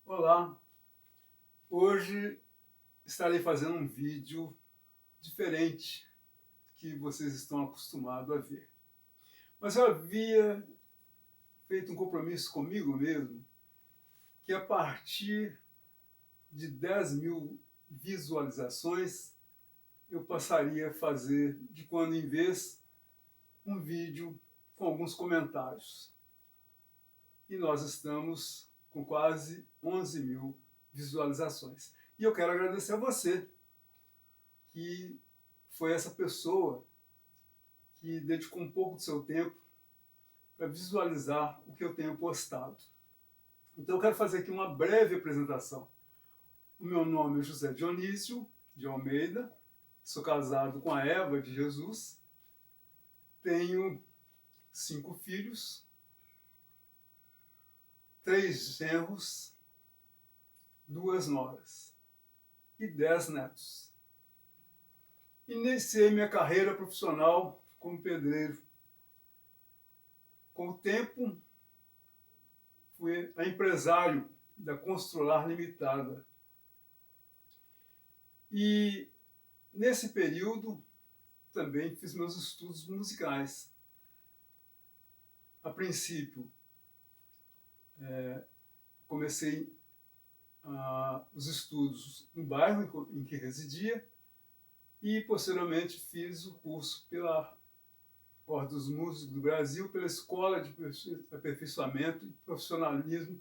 Olá, hoje estarei fazendo um vídeo diferente que vocês estão acostumados a ver. Mas eu havia feito um compromisso comigo mesmo que a partir de 10.000 visualizações eu passaria a fazer de quando em vez um vídeo com alguns comentários. E nós estamos com quase 11.000 visualizações. E eu quero agradecer a você que foi essa pessoa que dedicou um pouco do seu tempo para visualizar o que eu tenho postado. Então eu quero fazer aqui uma breve apresentação. O meu nome é José Dionísio de Almeida, sou casado com a Eva de Jesus, tenho 5 filhos, 3 genros, 2 noras e 10 netos. Iniciei minha carreira profissional como pedreiro. Com o tempo, fui empresário da Constrular Limitada. E nesse período também fiz meus estudos musicais. A princípio, comecei os estudos no bairro em que residia e posteriormente fiz o curso pela Ordem dos Músicos do Brasil, pela Escola de Aperfeiçoamento e Profissionalismo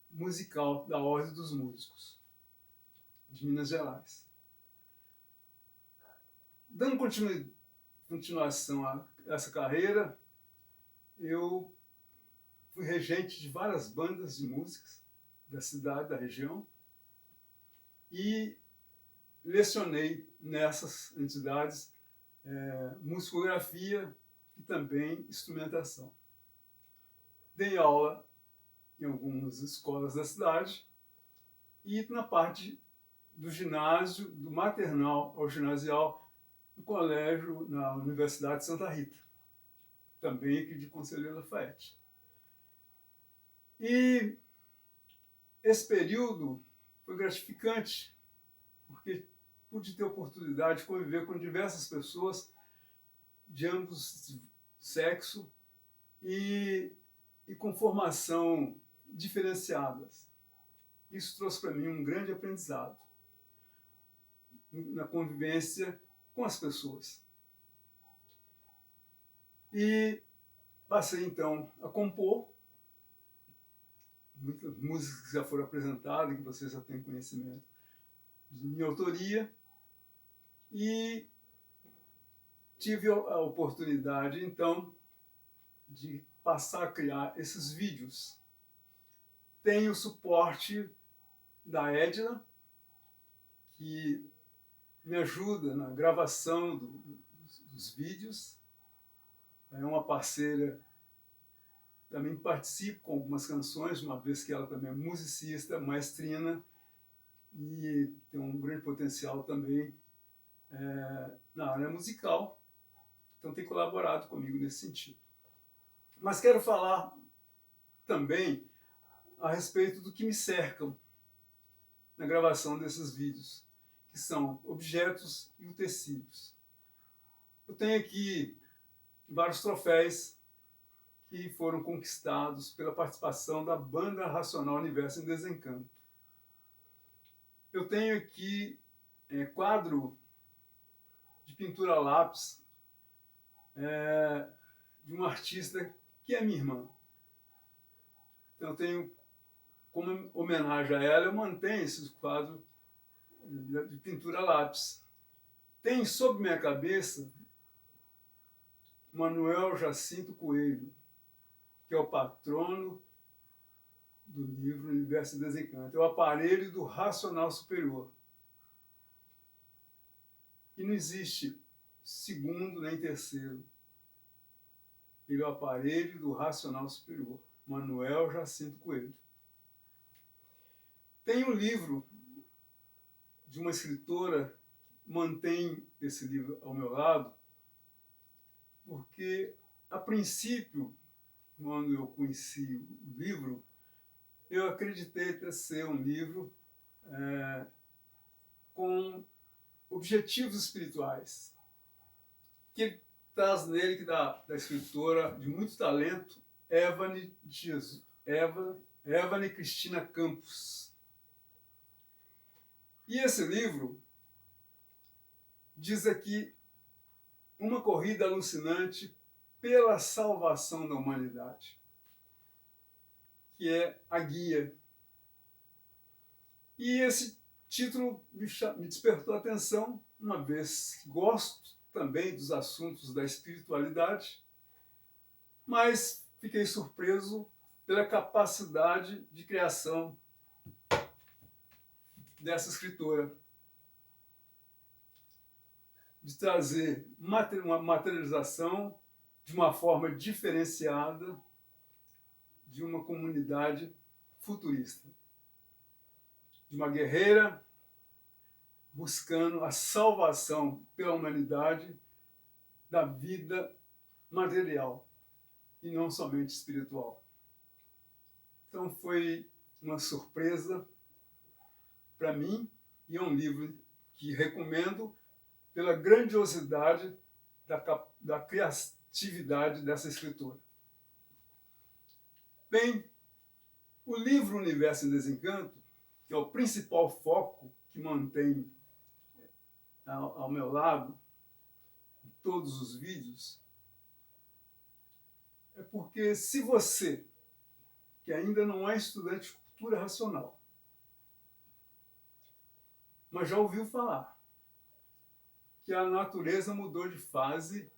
Musical da Ordem dos Músicos de Minas Gerais. Dando continuação a essa carreira, eu fui regente de várias bandas de músicas da cidade, da região, e lecionei nessas entidades musicografia e também instrumentação. Dei aula em algumas escolas da cidade e na parte do ginásio, do maternal ao ginasial, no colégio, na Universidade de Santa Rita, também aqui de Conselheiro Lafayette. E esse período foi gratificante, porque pude ter a oportunidade de conviver com diversas pessoas de ambos sexos e com formação diferenciadas. Isso trouxe para mim um grande aprendizado na convivência com as pessoas. E passei então a compor muitas músicas que já foram apresentadas, que vocês já têm conhecimento de minha autoria, e tive a oportunidade então de passar a criar esses vídeos. Tenho o suporte da Edna, que me ajuda na gravação dos vídeos. É uma parceira, também participo com algumas canções, uma vez que ela também é musicista, maestrina, e tem um grande potencial também na área musical. Então tem colaborado comigo nesse sentido. Mas quero falar também a respeito do que me cercam na gravação desses vídeos, que são objetos e utensílios. Eu tenho aqui vários troféus que foram conquistados pela participação da Banda Racional Universo em Desencanto. Eu tenho aqui quadro de pintura a lápis de uma artista que é minha irmã. Então eu tenho, como homenagem a ela, eu mantenho esses quadros de pintura a lápis. Tem sob minha cabeça Manuel Jacinto Coelho, que é o patrono do livro Universo em Desencanto. É o aparelho do racional superior. E não existe segundo nem terceiro. Ele é o aparelho do racional superior. Manuel Jacinto Coelho. Tem um livro de uma escritora, mantém esse livro ao meu lado, porque, a princípio, quando eu conheci o livro, eu acreditei ter ser um livro com objetivos espirituais, que traz nele, que da escritora de muito talento, Evane Cristina Campos. E esse livro diz aqui uma corrida alucinante pela salvação da humanidade, que é a guia. E esse título me despertou a atenção, uma vez que gosto também dos assuntos da espiritualidade, mas fiquei surpreso pela capacidade de criação dessa escritora, de trazer uma materialização de uma forma diferenciada de uma comunidade futurista, de uma guerreira buscando a salvação pela humanidade da vida material e não somente espiritual. Então foi uma surpresa para mim e é um livro que recomendo pela grandiosidade da criatividade dessa escritora. Bem, o livro Universo em Desencanto, que é o principal foco que mantém ao meu lado em todos os vídeos, é porque se você, que ainda não é estudante de cultura racional, mas já ouviu falar que a natureza mudou de fase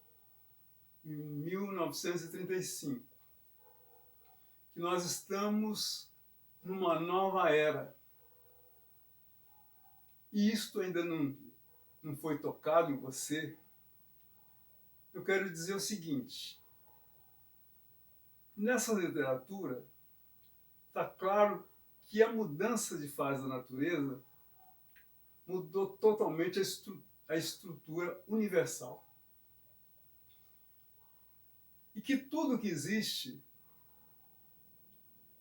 em 1935, que nós estamos numa nova era, e isto ainda não foi tocado em você, eu quero dizer o seguinte: nessa literatura está claro que a mudança de fase da natureza mudou totalmente a estrutura universal. E que tudo que existe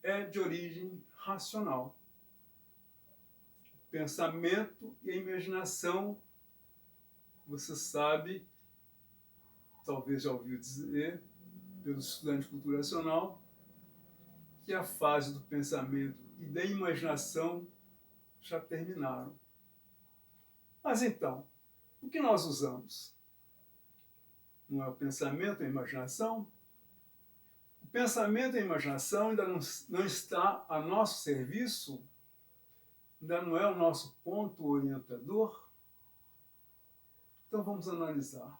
é de origem racional. O pensamento e a imaginação, você sabe, talvez já ouviu dizer, pelos estudantes de cultura racional, que a fase do pensamento e da imaginação já terminaram. Mas então, o que nós usamos? Não é o pensamento e a imaginação? O pensamento e a imaginação ainda não está a nosso serviço? Ainda não é o nosso ponto orientador? Então vamos analisar.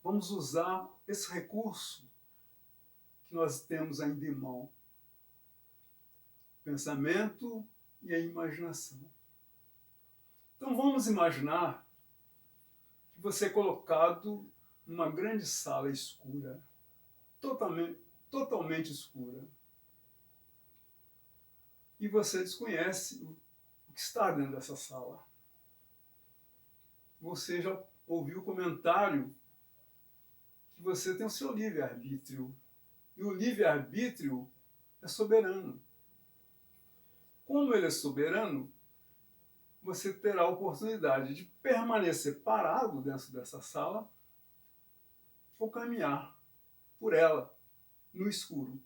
Vamos usar esse recurso que nós temos ainda em mão. O pensamento e a imaginação. Então vamos imaginar que você é colocado numa grande sala escura, totalmente escura. E você desconhece o que está dentro dessa sala. Você já ouviu o comentário que você tem o seu livre-arbítrio. E o livre-arbítrio é soberano. Como ele é soberano, você terá a oportunidade de permanecer parado dentro dessa sala ou caminhar por ela, no escuro.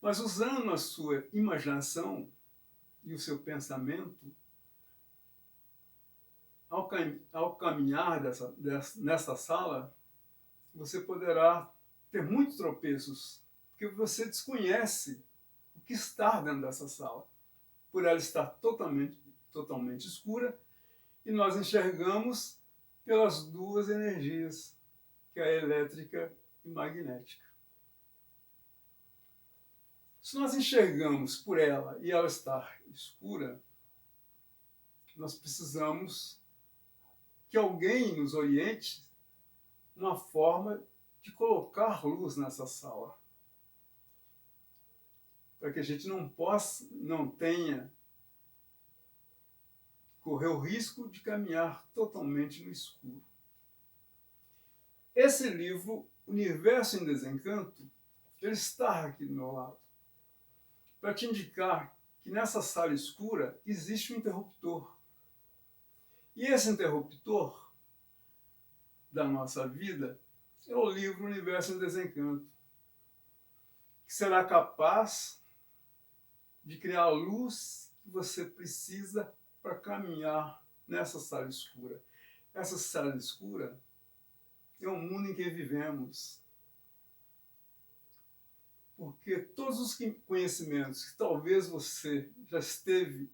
Mas usando a sua imaginação e o seu pensamento, ao caminhar nessa sala, você poderá ter muitos tropeços, porque você desconhece o que está dentro dessa sala, por ela estar totalmente escura, e nós enxergamos pelas duas energias, que é a elétrica e magnética. Se nós enxergamos por ela e ela estar escura, nós precisamos que alguém nos oriente uma forma de colocar luz nessa sala, para que a gente não tenha correr o risco de caminhar totalmente no escuro. Esse livro, Universo em Desencanto, ele está aqui do meu lado, para te indicar que nessa sala escura existe um interruptor. E esse interruptor da nossa vida é o livro Universo em Desencanto, que será capaz de criar a luz que você precisa para caminhar nessa sala escura. Essa sala escura é o mundo em que vivemos. Porque todos os conhecimentos que talvez você já esteve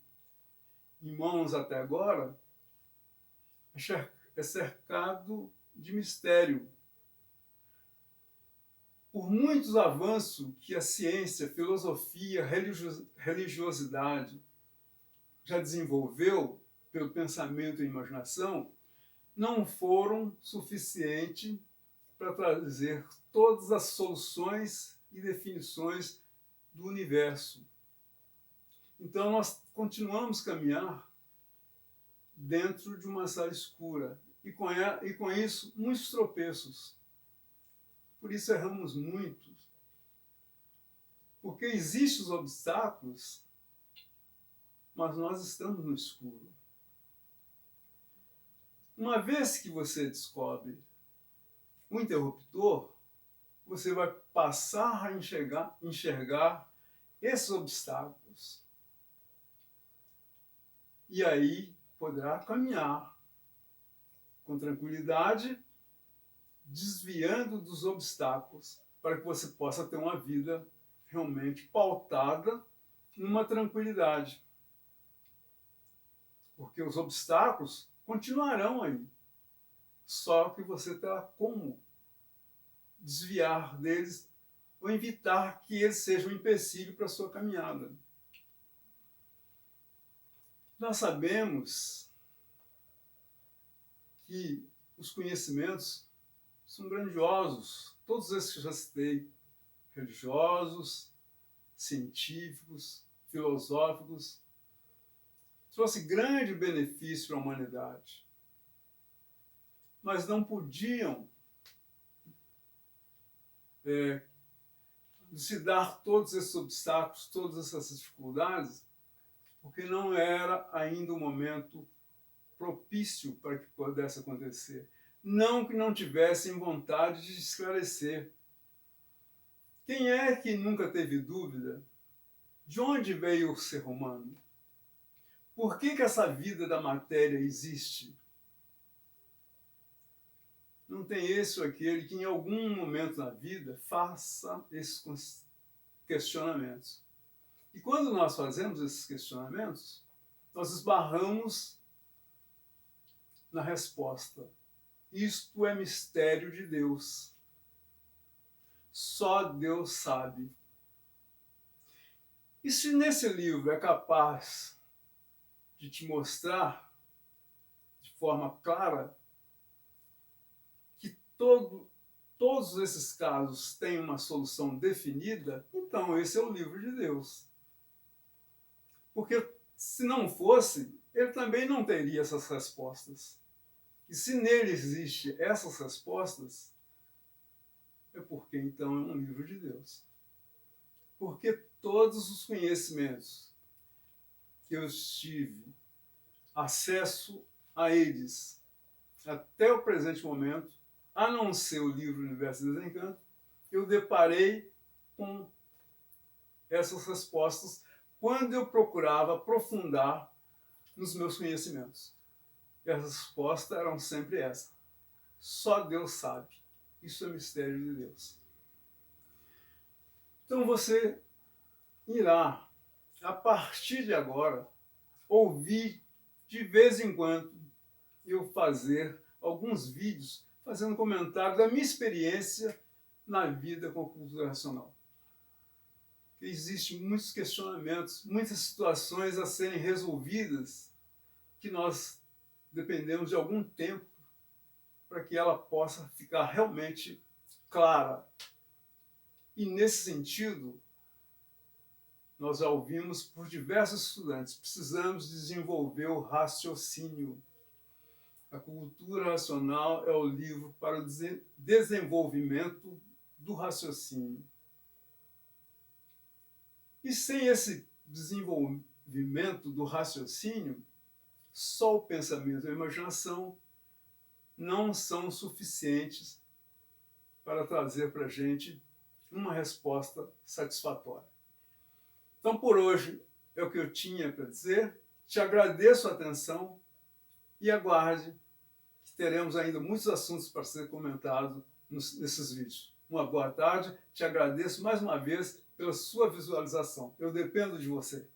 em mãos até agora é cercado de mistério. Por muitos avanços que a ciência, filosofia, religiosidade já desenvolveu pelo pensamento e imaginação, não foram suficientes para trazer todas as soluções e definições do universo. Então nós continuamos a caminhar dentro de uma sala escura e com isso muitos tropeços. Por isso erramos muito. Porque existem os obstáculos, mas nós estamos no escuro. Uma vez que você descobre o interruptor, você vai passar a enxergar esses obstáculos. E aí poderá caminhar com tranquilidade, desviando dos obstáculos, para que você possa ter uma vida realmente pautada numa tranquilidade. Porque os obstáculos continuarão aí. Só que você terá como desviar deles ou evitar que eles sejam um empecilho para a sua caminhada. Nós sabemos que os conhecimentos são grandiosos, todos esses que eu já citei, religiosos, científicos, filosóficos, trouxe grande benefício para a humanidade. Mas não podiam se dar todos esses obstáculos, todas essas dificuldades, porque não era ainda o momento propício para que pudesse acontecer. Não que não tivessem vontade de esclarecer. Quem é que nunca teve dúvida de onde veio o ser humano? Por que essa vida da matéria existe? Não tem esse ou aquele que em algum momento na vida faça esses questionamentos. E quando nós fazemos esses questionamentos, nós esbarramos na resposta. Isto é mistério de Deus. Só Deus sabe. E se nesse livro é capaz de te mostrar de forma clara que todos esses casos têm uma solução definida, então esse é o livro de Deus. Porque se não fosse, ele também não teria essas respostas. E se nele existem essas respostas, é porque então é um livro de Deus. Porque todos os conhecimentos que eu tive acesso a eles até o presente momento, a não ser o livro Universo em Desencanto, eu deparei com essas respostas quando eu procurava aprofundar nos meus conhecimentos. E as respostas eram sempre essa. Só Deus sabe. Isso é mistério de Deus. Então você irá, a partir de agora, ouvir de vez em quando eu fazer alguns vídeos fazendo comentário da minha experiência na vida com a cultura racional. Existem muitos questionamentos, muitas situações a serem resolvidas que nós dependemos de algum tempo para que ela possa ficar realmente clara. E nesse sentido, nós já ouvimos por diversos estudantes, precisamos desenvolver o raciocínio. A cultura racional é o livro para o desenvolvimento do raciocínio. E sem esse desenvolvimento do raciocínio, só o pensamento e a imaginação não são suficientes para trazer para a gente uma resposta satisfatória. Então, por hoje, é o que eu tinha para dizer. Te agradeço a atenção e aguarde que teremos ainda muitos assuntos para ser comentados nesses vídeos. Uma boa tarde, te agradeço mais uma vez pela sua visualização. Eu dependo de você.